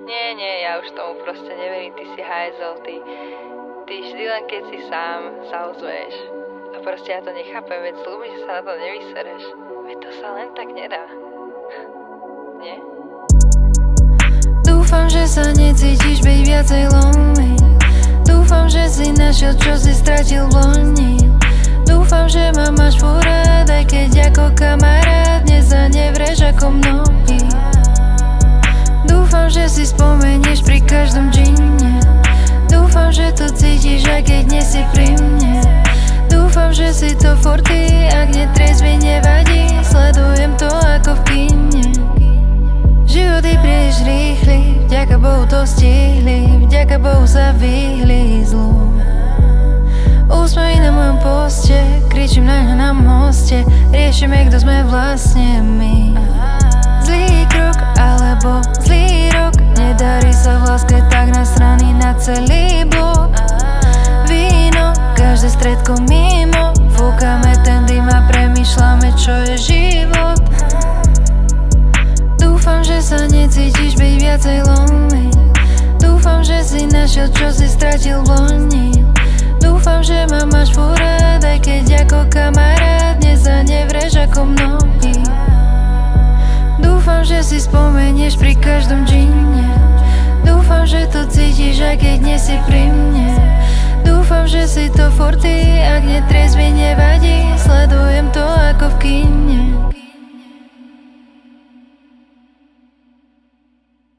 Nie, ja už tomu proste neverím, ty si hajzel, ty vždy len keď si sám sa ozveš. A proste ja to nechápem, veď slúbi, že sa na to nevysereš. Veď to sa len tak nedá. Nie? Dúfam, že sa necítiš byť viacej lonely. Dúfam, že si našiel, čo si stratil v loni. Dúfam, že ma máš furt rád, aj keď ako kamarát dnes sa nevreš ako mnohí. Dúfam, že si spomenieš pri každom džine. Dúfam, že to cítiš, aj keď nie si pri mne. Dúfam, že si to furt ty, ak netrezvy nevadí. Sledujem to ako v kine. Život je príliš rýchly, vďaka Bohu to stihli, vďaka Bohu sa vyhli zlu. Úsmevy na mojom poste, kričím na ňa na moste, riešime, kto sme vlastne my. Zlý krok alebo zlý rok, nedarí sa v láske, tak nasraný na celý blok. Víno, každé stredko mimo, fúkame ten dym a premýšľame, čo je život. Dúfam, že sa necítiš byť viacej lonely. Dúfam, že si našiel, čo si stratil v loni. Dúfam, že ma máš furt rád, aj keď ako kamarát dnes sa nevreš ako mnohí. Dúfam, že si spomenieš pri každom džine. Dúfam, že to cítiš, aj keď nie si pri mne. Dúfam, že si to furt ty, ak netrezvy nevadí. Sledujem to ako v kine.